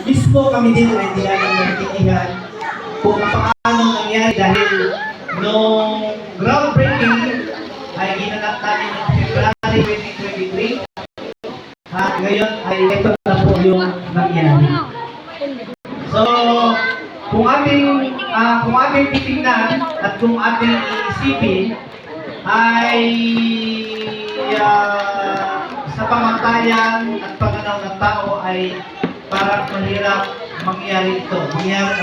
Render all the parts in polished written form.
mismo kami din ay hindi namin nagtitigan kung paano nangyari dahil nung groundbreaking ay ginanap namin noong February 2023 at ngayon ay ito na po yung nangyari. So, kung ating titingnan at kung ating iisipin ay sa pamantayan at paganaw ng tao ay parang mahirap mangyari ito.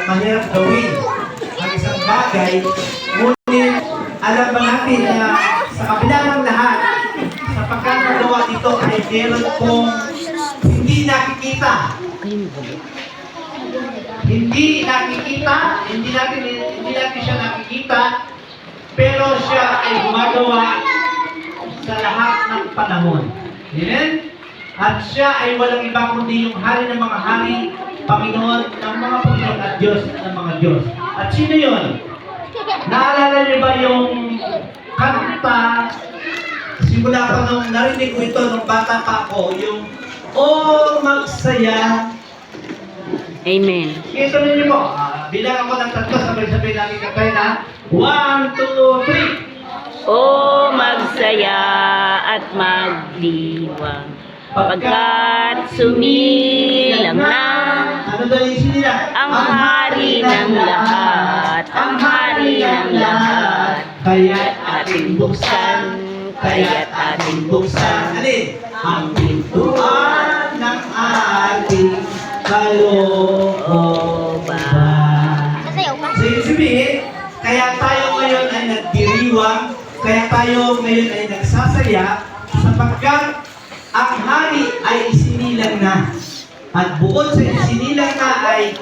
Mahirap gawin ang isang bagay. Ngunit alam ba natin na sa kabila ng lahat, sa pagkakagawa dito ay meron pong hindi nakikita. Hindi natin siya nakikita, pero siya ay gumagawa sa lahat ng panahon. Amen? At siya ay walang iba kundi yung hari ng mga hari, Panginoon ng mga Panginoon at Diyos ng mga Diyos. At sino yun? Naalala niyo ba yung kanta, simula pa nung narinig ko ito nung bata pa ako, yung "Oh, magsaya." Amen. Ito niyo po. Bilang ako ng tatlo, sabay-sabay namin kapay na 1, 2, 3. O magsaya at magdiwang, pagkat sumilang na Ano daw yung sinila? ang hari ng lahat, ang hari ng lahat. Kaya't Ating buksan, kaya't ating buksan Alin? Ang pintuan ng ating kalooban. So, ibig sabihin, kaya tayo ngayon ay nagdiriwang, kaya tayo ngayon ay nagsasaya, sapagkat ang hari ay isinilang na. At bukod sa isinilang na ay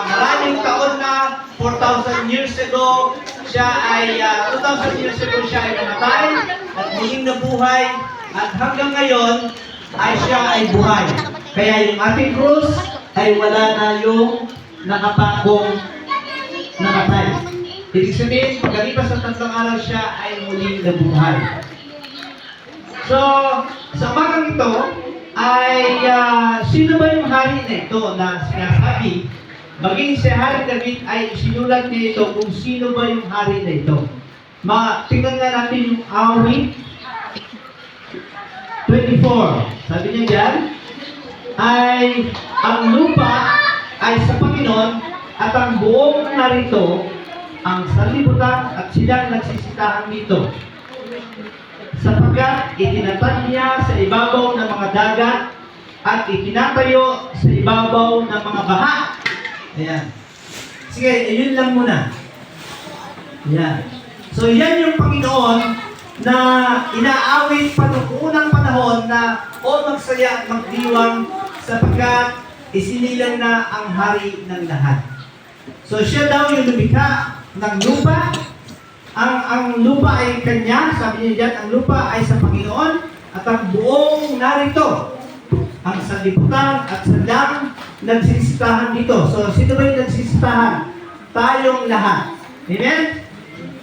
maraming taon na, 4,000 years ago, siya ay 2,000 years ago siya ay namatay at muling nabuhay at hanggang ngayon ay siya ay buhay. Kaya yung ating krus ay wala na yung nakapakong namatay. Ibig sabihin, pagkalipas sa 3 araw siya ay muling nabuhay. So, sa umagang ito ay sino ba yung hari na ito na sinasabi? Maging si Hari David ay sinulat niya ito kung sino ba yung hari na ito. Tingnan nga natin yung awit 24. Sabi niya dyan, ay ang lupa ay sa Panginoon at ang buong narito ang sanlibutan at silang nagsisitahan dito. Sapagkat itinatag niya sa ibabaw ng mga dagat at itinatayo sa ibabaw ng mga baha. Ayan. Sige, yun lang muna. Ayan. So, yan yung Panginoon na inaawit pa noong unang panahon na magsaya at magdiwang sapagkat isinilang na ang hari ng lahat. So, siya daw yung lumikha ng lupa. Ang lupa ay kanya, sabi niya dyan, ang lupa ay sa Panginoon at ang buong narito, ang sanlibutan at sadang nagsisitahan dito. So, sino ba yung nagsisitahan? Tayong lahat. Amen?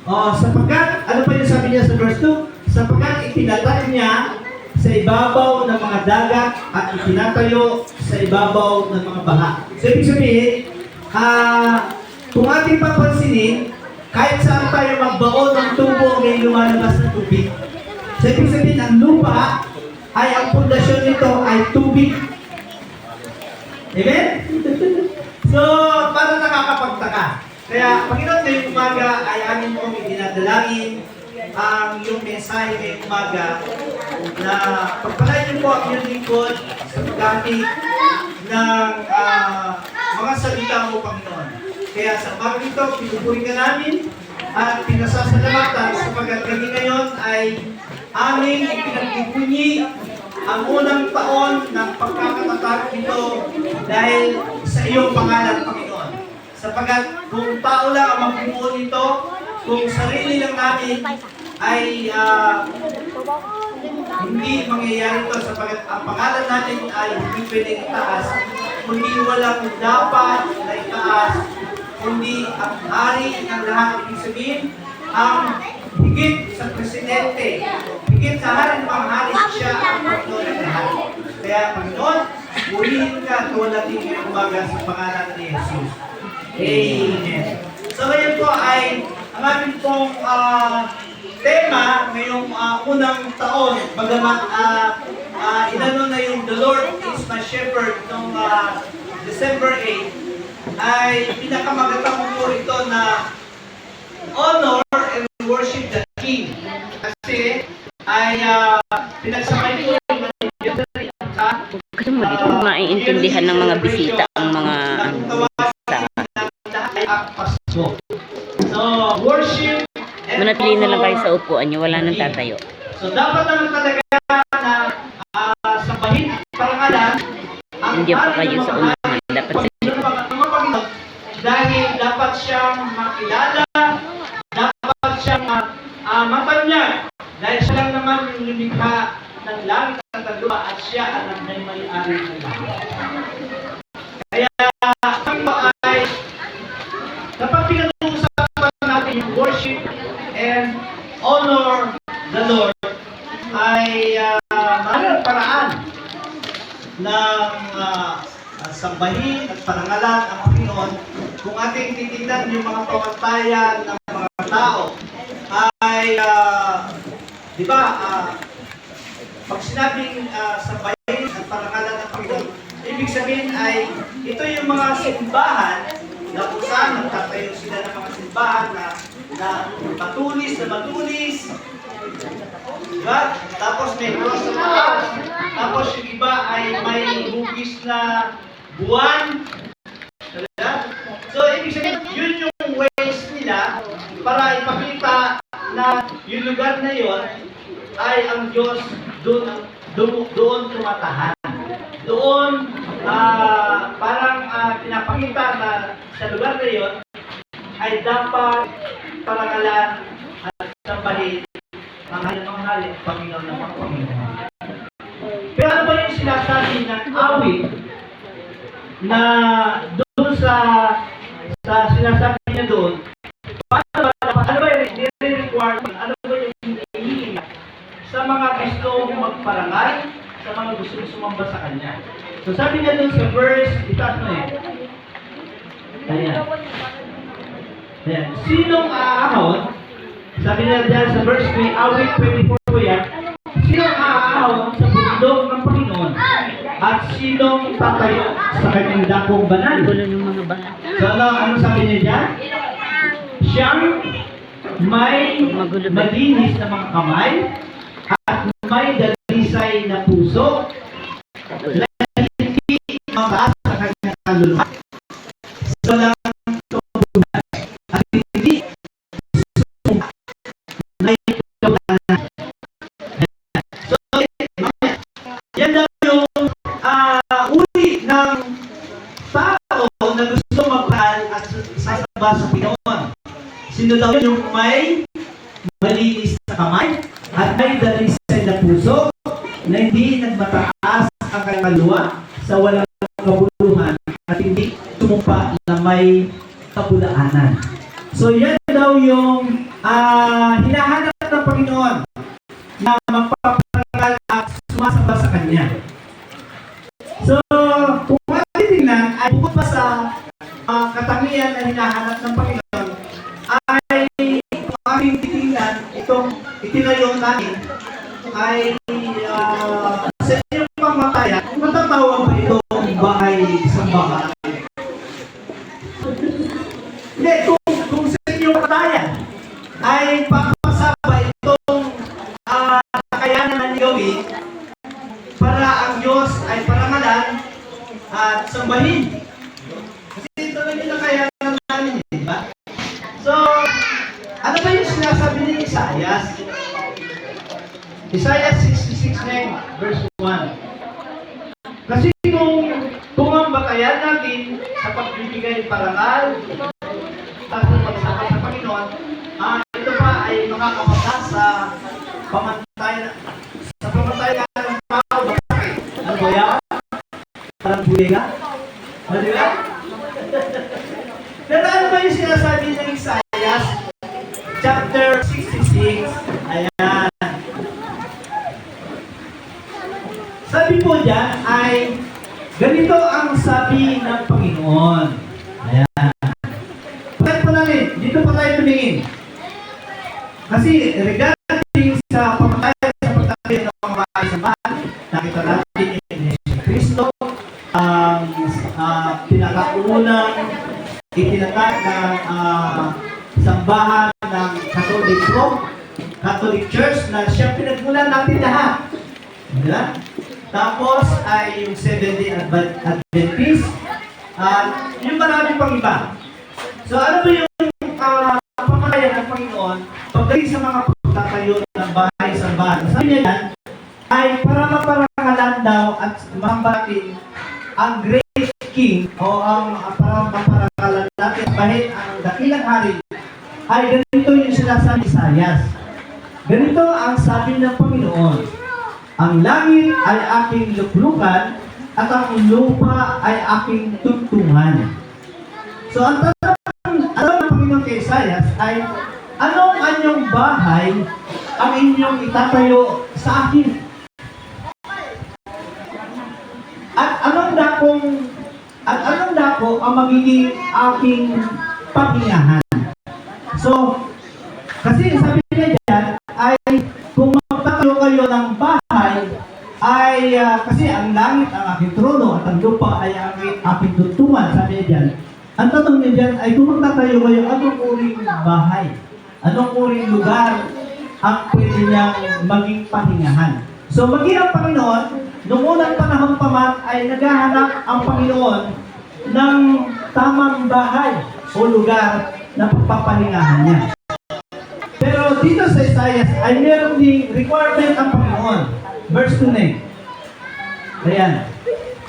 Sapagkat, ano pa yung sabi niya sa verse 2? Sapagkat itinatag niya sa ibabaw ng mga dagat at itinatayo sa ibabaw ng mga baha. So, ibig sabihin, kung ating papansinin, kahit saan tayo magbaon ng tubo may lumalabas na tubig. So, ibig sabihin, ang lupa ay ang pundasyon nito ay tubig. Amen? So, parang nakakapagtaka. Kaya, Panginoon, ngayong umaga ay amin pong idinadalangin ang iyong mensahe ngayong umaga na pagpalain niyo po ang iyong lingkod sa paggamit ng mga salita mo, Panginoon. Kaya sa umaga ito, pinupuri ka namin at pinasasalamatan sapagkat kami ngayon ay aming ipinagpupunyi ang unang taon ng pagkakatatag nito dahil sa iyong pangalan, Panginoon. Sapagkat kung tao lang ang magbubuo nito, kung sarili lang namin ay hindi mangyayari ito sapagkat ang pangalan natin ay hindi pwedeng itaas, kundi walang dapat na itaas, kundi ang hari ng lahat. Ibig sabihin, ang higit sa presidente, higit sa hari ng mga hari, siya ang Panginoon ng lahat. Kaya, Panginoon, Purihin ka at walating ngayong umaga sa pangalan ni Jesus. Amen. So ngayon po ay ang aming pong tema ngayong unang taon, bagamat inano na yung The Lord is my shepherd noong December 8, ay pinakamagandang po ito na honor and worship the King. Kasi ay pinagsakay ko yung Kasi mo, di ko maiintindihan ng mga bisita ang mga Pasko. So, worship and manatili na lang kayo sa upuan nyo, wala nang tatayo. So, dapat naman talaga na sambahin at parangalan ang Nandiyan pa hari kayo ng sa mga unahan. hari, Dapat sa mga Panginoon, dahil dapat siyang makilala, dapat siyang mapanyag, dahil siya lang naman yung lumikha ng langit at lupa at siya ang may-ari ng lahat. Kaya, ang ay kapag pinag-uusapan natin yung worship and honor the Lord, ay maraming paraan ng sambahin at parangalan ang Panginoon. Kung ating titignan yung mga pamantayan ng mga tao, ay, di ba, pag sinabing sambahin at parangalan ng Panginoon, ibig sabihin ay ito yung mga simbahan na kung saan nagtatayo sila ng mga simbahan na matulis, diba? Tapos may cross sa taas, tapos yung iba ay may hugis na buwan. Diba? So, ibig sabihin, yun yung ways nila para ipakita na yung lugar na yun ay ang Diyos doon tumatahan. Doon, parang pinapakita na sa lugar na yun ay dapat parangalan at sambahin ang halin Panginoon ng mga Panginoon. Pero ano ba yung sinasabi ng awit na doon sa sinasabi niya doon? Ano ba yung nire-require? Ano ba yung hinihingi sa mga gusto magparangal, sa mga gusto sumamba sa Kanya? So sabi niya doon sa verse, itaas mo eh. Ayan. Ayan. Sinong aahon? Sabi niya dyan sa verse may awit 24 po yan. Sinong aahon sa bundok ng Panginoon? At sinong tatayo sa kanyang dakong banal? gulo ng mga bata. So ano sabi niya dyan? Siyang may malinis na mga kamay at may dalisay na puso na hindi mataas sa kanyang kaluluwa. So lang tubunan at hindi may kawalan. So yan daw yung uri ng tao na gusto magpahal at sasamba sa Panginoon. Sino daw yung may malinis na kamay at may dalisay na puso na hindi nagmataas ang kanyang luha sa walang kabuluhan at hindi tumumpa na may kabulaanan. So yan daw yung hinahanap ng Panginoon na magpaparangal at sumasamba sa Kanya. So kung matitingnan ay bukod pa sa katangian na hinahanap ng Panginoon ay aming titingnan itong itinayo namin ay sa inyong pamatayan, matatawag ba itong bahay isang bahay? Hindi, kung sa inyong pamatayan ay papasaba itong kakayanan na gawin para ang Diyos ay parangalan at sambahin. Kasi ito lang yung nakayanan namin, di ba? So, ano ba yung sinasabi ni Isaiah? Isaiah 66:9 verse 1. Kasi kung ang batayan natin sa pagbibigay parangal at sa pagsama sa Panginoon, ito pa ay makakapasa sa pamantayan ng tao. Ano ba yan? Parang bulega? Ano ba? Pero ano ba yung sinasabi ng Isaiah? Chapter 66. Ayan. Sabi po dyan ay Ganito ang sabi ng Panginoon. Ayan. Bakit po namin? Dito pa tayo tumingin. Kasi regarding sa pamatayan sa pagtatay ng mga sambahan, nakita natin yung Yesus Cristo, ang pinakaunang itinatag ng sambahan ng Catholic Church na siya pinagmulan natin lahat. Diba? Tapos ay yung Seventh-day Adventist at yung marami pang iba. So ano ba yung pamatayan ng Panginoon pagdating sa mga pagtatayo ng bahay sa bahay? Sabi niya yan ay para maparangalan daw at mambatin ang Great King o ang para maparangalan natin bahit ang dakilang hari ay ganito yung sinasabi ni Isaias. Ganito ang sabi ng Panginoon: ang langit ay aking luklukan at ang lupa ay aking tugtungan. So ang tanong ng Panginoon kay Isaias ay, anong anyong bahay ang inyong itatayo sa akin? At anong dako ang magiging aking paghingahan? So, kasi sabi niya dyan ay kung magtatayo kayo ng bahay ay kasi ang langit ang aking trono at ang lupa ay ang aking tuntungan, sabi niya dyan. Ang tanong niya dyan ay kung magtatayo kayo, anong uring bahay? Anong uring lugar ang pwede niyang maging pahingahan? So maging ang Panginoon, noong unang panahon pa man ay naghahanap ang Panginoon ng tamang bahay o lugar na pagpapahingahan niya. Pero dito sa Isaias ay meron ding requirement ang Panginoon. Verse 2 na eh. Ayan.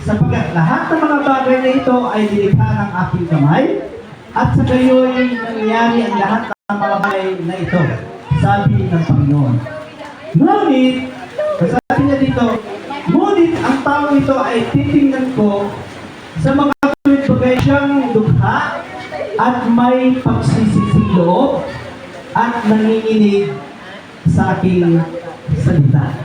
Sapagkat lahat ng mga bagay na ito ay nilikha ng aking kamay at sa gayoy nangyari ang lahat ng mga bagay na ito, sabi ng Panginoon. Ngunit, sabi niya dito, ngunit ang taong ito ay titingnan ko sa mga bagay siyang dukha at may pagsisising loob at nanginginig sa aking salita.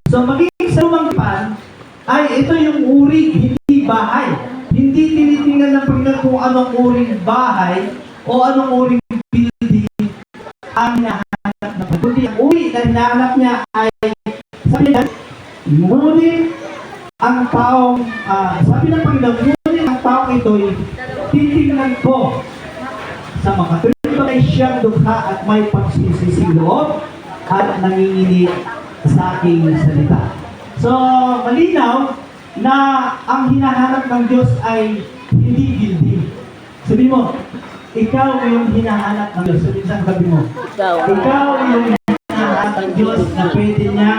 So magiging sa lumang pan ay ito yung uri, hindi bahay. Hindi tinitingnan ng Panginoon kung anong uring bahay o anong uring building ang hinahanap na Panginoon. Kundi ang uri na hinahanap niya ay, sabi niya, ngunit ang taong, sabi ng Panginoon, ngunit ang taong ito'y titingnan ko sa mga bagay siyang dukha at may pagsisising loob at nanginginig sa aking salita. So, malinaw na ang hinahanap ng Diyos ay hindi building. Sabi mo, ikaw yung hinahanap ng Diyos. Sabi sa sabi mo, ikaw yung hinahanap ng Diyos na pwede niya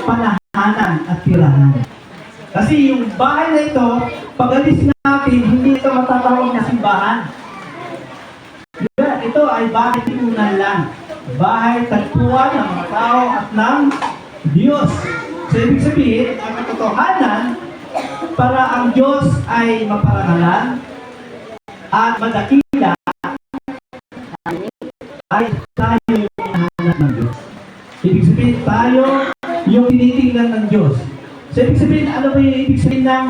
panahanan at tirahan. Kasi yung bahay na ito, pag alis natin, hindi ito matatawag na simbahan. Ito ay bahay tinunan lang. Bahay tagpuan ng mga tao at ng Diyos. So, ibig sabihin, ang katotohanan, para ang Diyos ay maparangalan at madakila, ay tayo yung hinahanap ng Diyos. Ibig sabihin, tayo yung tinitingnan ng Diyos. So, ibig sabihin, ano ba yung ibig sabihin ng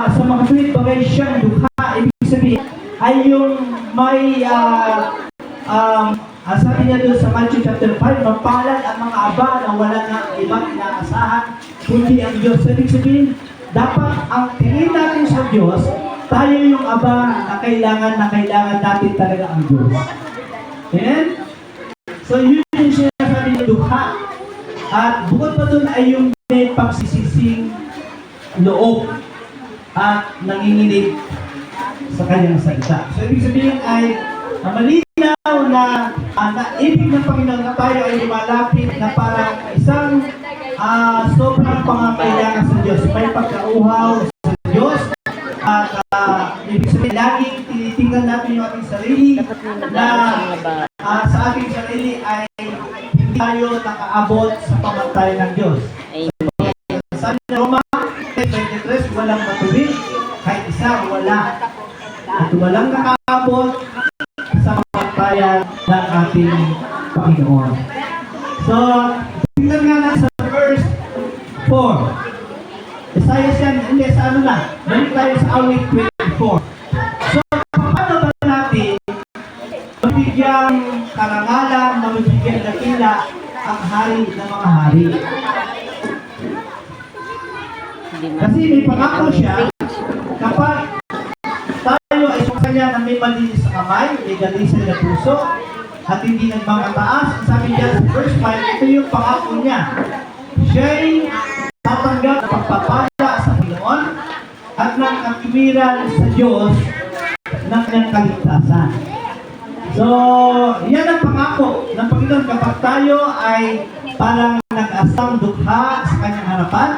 sa mga tuwid bagay siyang dukha? Ibig sabihin, ay yung may sabi niya doon sa Matthew chapter 5, mapalad ang mga aba na wala na ibang inaasahan kundi ang Diyos. Ibig sabihin, dapat ang tingin natin sa Diyos, tayo yung aba na kailangan natin talaga ang Diyos. Amen? So yun yung sinasabi ng dukha. At bukod pa doon ay yung may pagsisising loob at nanginginig sa kanyang salita. So ibig sabihin ay malinaw na ibig ng Panginoon na tayo ay lumalapit na parang isang sobrang pangangailangan sa Diyos. May pagkauhaw sa Diyos at ibig sabihin laging tinitingnan natin yung ating sarili na sa ating sarili ay hindi tayo nakaabot sa pamantayan ng Diyos. Sabi ng Roma 23, walang matuwid, kahit isa wala. At walang nakaabot sa pamantayan ng ating Panginoon. So, tingnan nga na sa verse 4. Isaiah yan, hindi, sa ano na, balik tayo sa awit 24. So, paano ba natin mabigyang karangalan, mabigyang dakila ang hari ng mga hari? Kasi may pangako siya, kapag tayo ay kanya na may malinis sa kamay, may galisan na puso, at hindi nagmamataas, sabi niya sa verse 5, ito yung pangako niya. Siya'y tatanggap ng pagpapala sa Panginoon at ng katwiran sa Diyos ng kanyang kaligtasan. So, yan ang pangako ng Panginoon kapag tayo ay parang nag-asang dukha sa kanyang harapan,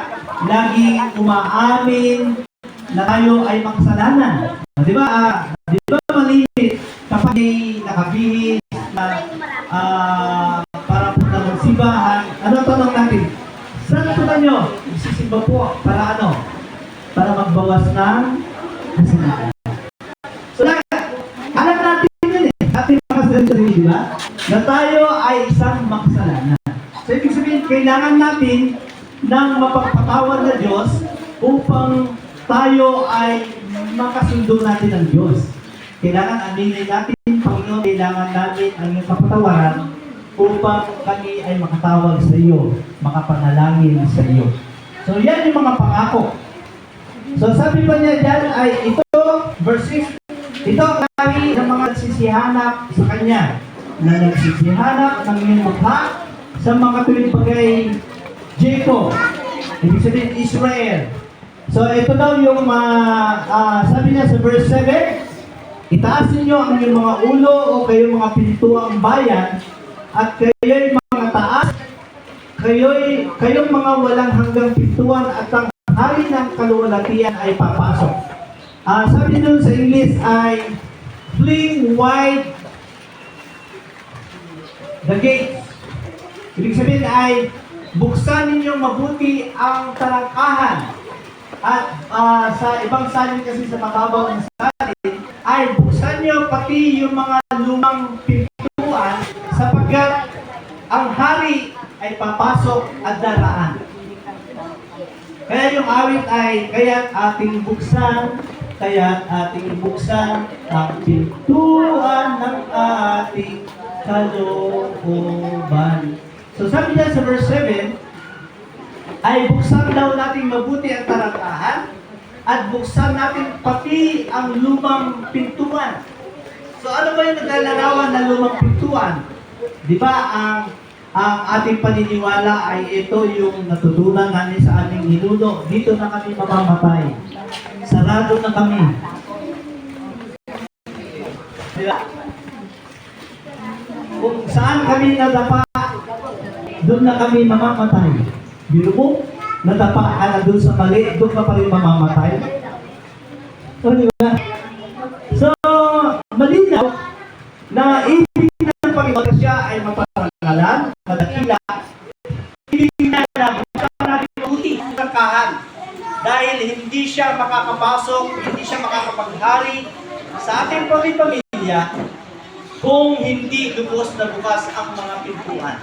laging umaamin na tayo ay makasalanan. Di ba? Di ba maliit kapag may nakabihis na para punta ng simbahan? Ano tanong natin? Saan punta nyo? Isisimba po. Para ano? Para magbawas ng kasalanan. So, alam natin yun ating makasalanan, di ba? Na tayo ay isang makasalanan. So, ibig sabihin, kailangan natin ng mapagpatawad na Diyos upang tayo ay makasundo natin ng Diyos. Kailangan aminin natin, Panginoon, kailangan natin ang iyong kapatawaran upang kami ay makatawag sa iyo, makapanalangin sa iyo. So, yan yung mga pangako. So, sabi pa niya dyan ay ito, verse 6, ito ang hari ng mga nagsisihanap sa Kanya, na nagsisihanap ng iyong mukha sa mga tuwing bagay Jacob, ibig sabihin Israel. So, ito daw yung sabi niya sa verse 7, itaas ninyo ang inyong mga ulo o kayong mga pintuang bayan at kayo'y mga taas, kayong mga walang hanggang pintuan at ang hari ng kaluwalhatian ay papasok. Sabi doon sa English ay fling wide the gates. Ibig sabihin ay buksan ninyong mabuti ang talangkahan. At sa ibang salin kasi sa mababaw ng salin, ay buksan niyo pati yung mga lumang pintuan sapagkat ang hari ay papasok at daraan. Kaya yung awit ay, kaya't ating buksan ang pintuan ng ating kalooban. So sabi niya sa verse 7, ay buksan daw natin mabuti ang talangkahan at buksan natin pati ang lumang pintuan. So ano ba yung naglalarawan na lumang pintuan? Di ba ang ating paniniwala ay ito yung natutunan namin sa aming ninuno. Dito na kami mamamatay. Sarado na kami. Diba? Kung saan kami nadapa, doon na kami mamamatay. Biro mo, nadapa ka na doon sa mali, doon ka pa rin mamamatay. So, diba? So, malinaw na ibig ng Panginoon siya ay maparangalan, madakila. Ibig na buksan natin mabuti ang talangkahan. Dahil hindi siya makakapasok, hindi siya makakapaghari sa ating pamilya kung hindi lubos na bukas ang mga pintuan.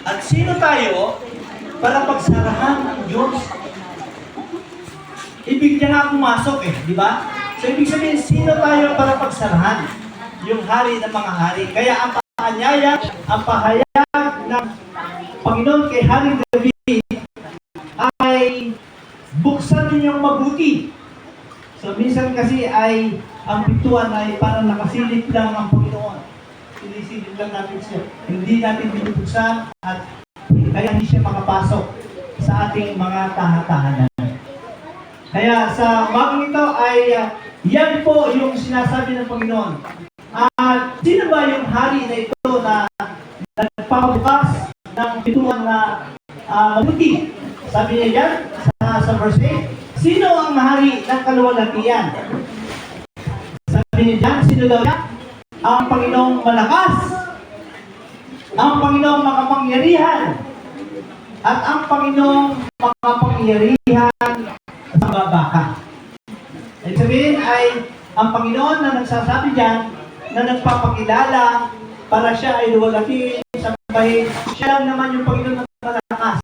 At sino tayo para pagsarahan ng Diyos? Ibig niya nga pumasok di ba? So ibig sabihin, sino tayo para pagsarahan? Yung hari ng mga hari. Kaya ang paanyaya, ang pahayag ng Panginoon kay Haring David ay buksan ninyong mabuti. So minsan kasi ay ang pintuan ay parang nakasilip lang ang Panginoon. Sinisilip lang natin siya. Hindi natin binubuksan at kaya hindi siya makapasok sa ating mga tahanan. Kaya sa umagang ito ay yan po yung sinasabi ng Panginoon. At sino ba yung hari na ito na nagpapabukas ng pintuan na mabuti? Sabi niya dyan sa verse 8, sino ang hari ng kaluwalhatian? Sabi niya dyan, sino daw yan? Ang Panginoong malakas, ang Panginoong makapangyarihan, at ang Panginoong makapangyarihan sa babaka. Ibig sabihin ay ang Panginoon na nagsasabi dyan, na nagpapakilala para siya ay luwalhatiin sa bahay, siya lang naman yung Panginoon na malakas.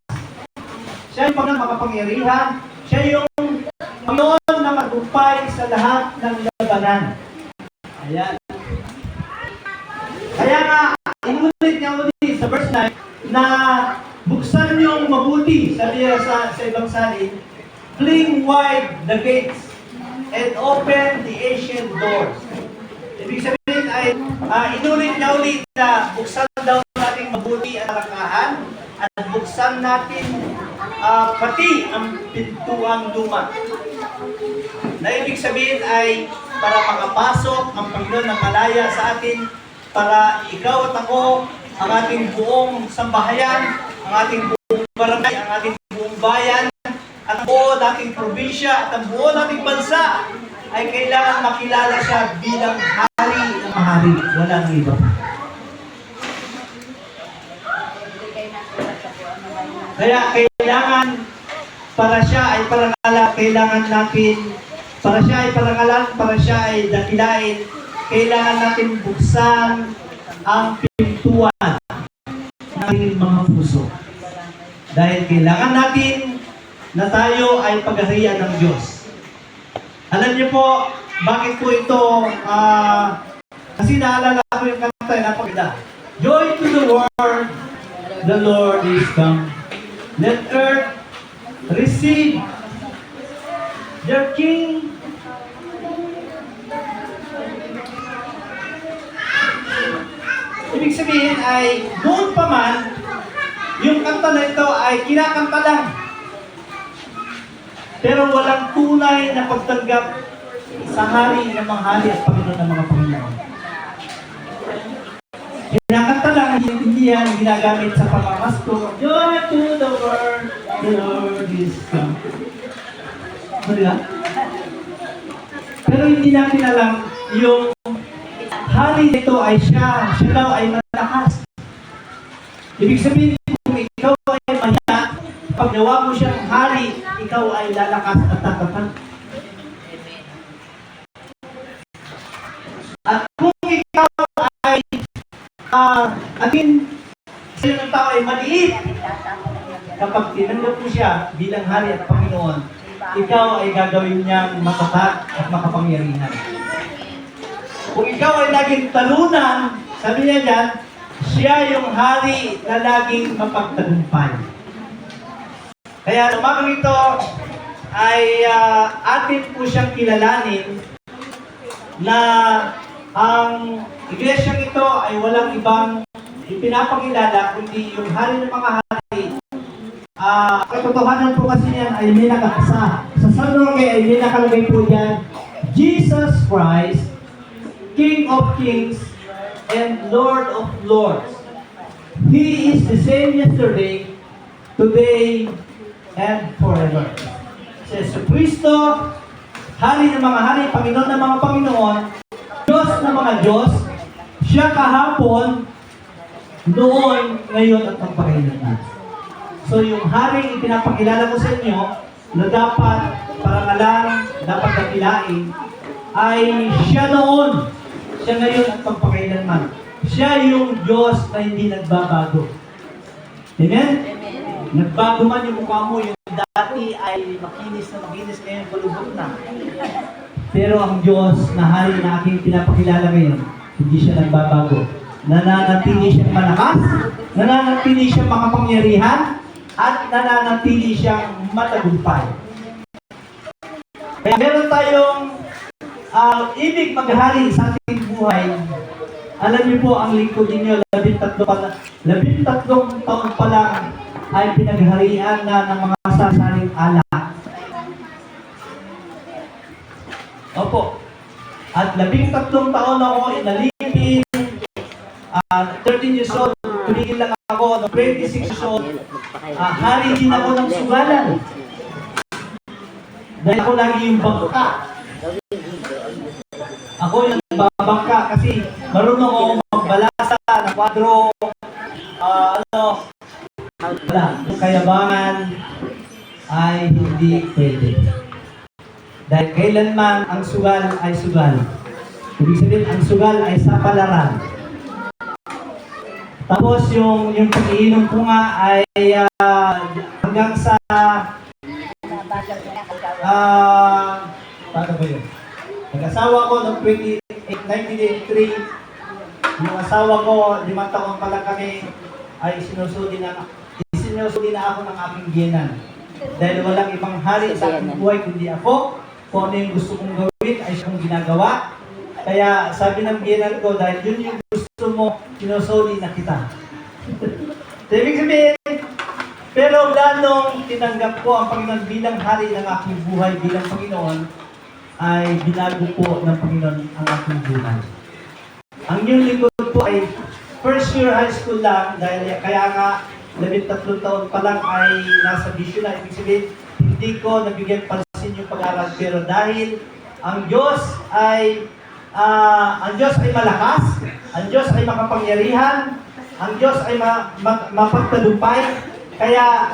Siya yung makapangyarihan. Siya yung Panginoon na magupay sa lahat ng labanan. Ayan. Kaya nga, inulit niya ulit sa verse 9 na buksan niyong mabuti, sabi niya sa ibang salin, fling wide the gates and open the ancient doors. Ibig sabihin ay inulit niya ulit na buksan daw natin mabuti ang arakahan at buksan natin pati ang pintuang luma. Na ibig sabihin ay para makapasok ang Panginoon ng malaya sa atin, para ikaw at ako, ang ating buong sambahayan, ang ating buong barangay, ang ating buong bayan, at ang buo nating probinsya, at ang buo nating bansa, ay kailangan makilala siya bilang hari ng mahari. Walang iba. Kaya kailangan para siya ay parangalan, kailangan natin, para siya ay parangalan, para siya ay dakilain, kailangan natin buksan ang pintuan ng ating mga puso. Dahil kailangan natin na tayo ay paghaharian ng Diyos. Alam niyo po, bakit po ito, kasi naalala ko yung kanta, napakita. Joy to the world, the Lord is come. Let earth receive their King. Ibig sabihin ay, noon pa man, yung kanta na ito ay kinakanta lang. Pero walang tunay na pagtanggap sa hari ng mga hari at Panginoon ng mga Panginoon. Kinakanta lang, hindi yan ginagamit sa pamamasko. Joy to the world, the Lord is come. Diba? Pero hindi natin alam yung hari nito ay siya daw ay malakas. Ibig sabihin, kung ikaw ay maya, pag nawa mo siyang hari, ikaw ay lalakas at tatapan. At kung ikaw ay sa ng tao ay maliit, kapag tinanggap mo siya bilang hari at Panginoon, ikaw ay gagawin niyang matatag at makapangyarihan. Kung ikaw ay laging talunan, sabi niya dyan, siya yung hari na laging mapagtagumpay. Kaya umagang ito ay atin po siyang kilalanin na ang iglesyang ito ay walang ibang ipinapakilala kundi yung hari ng mga hari. Katotohanan po kasi niyan ay may nakakasa. Sa San Roque ay may nakalagay po dyan, Jesus Christ, King of Kings and Lord of Lords. He is the same yesterday, today, and forever. Si Yesu Cristo, hari ng mga hari, Panginoon ng mga Panginoon, Diyos ng mga Diyos, siya kahapon, noon, ngayon, at magpakailanman. So yung hari ipinapakilala ko sa inyo na dapat parangalan, dapat dakilain, ay siya noon, siya ngayon at magpakailanman. Siya yung Diyos na hindi nagbabago. Amen? Nagbago man yung mukha mo, yung dati ay makinis na makinis, ngayon palubot na. Pero ang Diyos na hari na aking pinapakilala ngayon, hindi siya nagbabago. Nananatili siyang malakas, nananatili siyang makapangyarihan, at nananatili siyang matagumpay. Kaya meron tayong ibig maghari sa ating buhay. Alam niyo po, ang lingkod ninyo, 13 taon pa lang ay pinagharian na ng mga sasaring alak. Opo. At 13 taon ako inalipin. 13 years old, tumigil lang ako. 26 years old, hari din ako ng sugalan. Dahil ako lagi yung bangka. Ako yung babangka kasi marunong ako magbalasa ng kwadro. Wala. Yung kayabangan ay hindi pwede. Dahil kailanman ang sugal ay sugal. Ibig sabihin, ang sugal ay sapalaran. Tapos yung pag-iinom ko nga ay hanggang sa paano ba yun? Nag-asawa ko noong 1983. Yung asawa ko, 5 taon pa lang kami, ay sinusuli na ako ng aking biyenan. Dahil walang ibang hari sa aking buhay kundi ako. Kung ano yung gusto kong gawin ay siyang ginagawa. Kaya sabi ng biyenan ko, dahil yun yung gusto mo, sinusuli na kita. So, ibig sabihin, pero lalong tinanggap ko ang Panginoon bilang hari ng aking buhay, bilang Panginoon, ay binago po ng Panginoon ang aking buhay. Ang yung lingkod po ay first year high school lang, dahil kaya nga 13 taon pa lang ay nasa bisyo na. Ibig sabihin, hindi ko nabigyan pansin yung pag-aaral, pero dahil ang Diyos ay malakas, ang Diyos ay makapangyarihan, ang Diyos ay mapagtagumpay. Kaya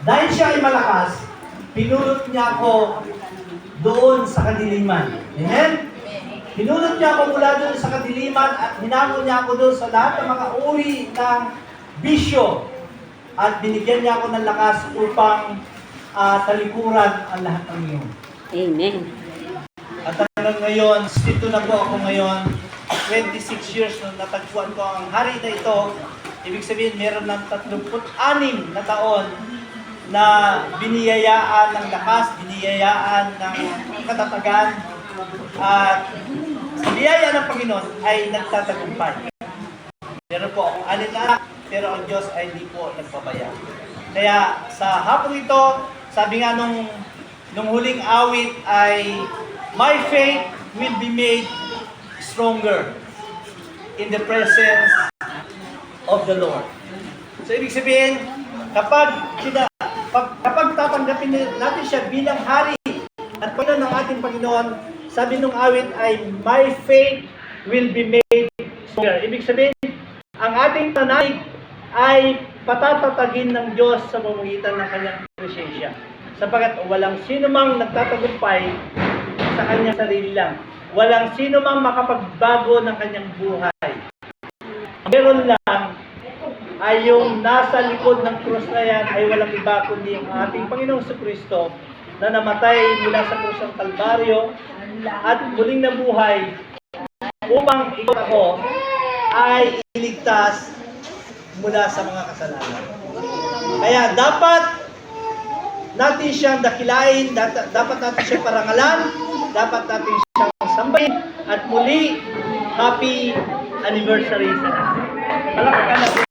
dahil siya ay malakas, pinulot niya ako doon sa kadiliman. Amen? Pinulot niya ako mula doon sa kadiliman at hinamon niya ako doon sa lahat ng mga uri ng bisyo. At binigyan niya ako ng lakas upang talikuran ang lahat ng iyon. Amen. At hanggang ngayon, dito na po ako ngayon, 26 years nung natagpuan ko ang hari na ito. Ibig sabihin, meron ng 36 na taon na biniyayaan ng lakas, biniyayaan ng katatagan, at sa biyaya ng Panginoon ay nagtatagumpay. Meron po akong 6 na anak, pero ang Diyos ay di po nagpabaya. Kaya sa hapong ito, sabi nga nung huling awit ay, my faith will be made stronger in the presence of the Lord. So ibig sabihin, kapag tatanggapin natin siya bilang hari at Panginoon ng ating Panginoon, sabi nung awit ay, my faith will be made stronger. Ibig sabihin, ang ating tanaig ay patatatagin ng Diyos sa pamamagitan ng kanyang presensya. Sapagat walang sino mang nagtatagumpay sa kanyang sarili lang. Walang sino mang makapagbago ng kanyang buhay. Meron lang ay yung nasa likod ng krus na yan ay walang iba kundi ang ating Panginoong Jesucristo na namatay mula sa krus ng Kalbaryo at muling nabuhay upang ikaw ako ay iligtas mula sa mga kasalanan. Kaya dapat natin siyang dakilain, dapat natin siyang parangalan, dapat natin siyang sambahin, at muli, happy anniversary sa natin. Palakpakan natin.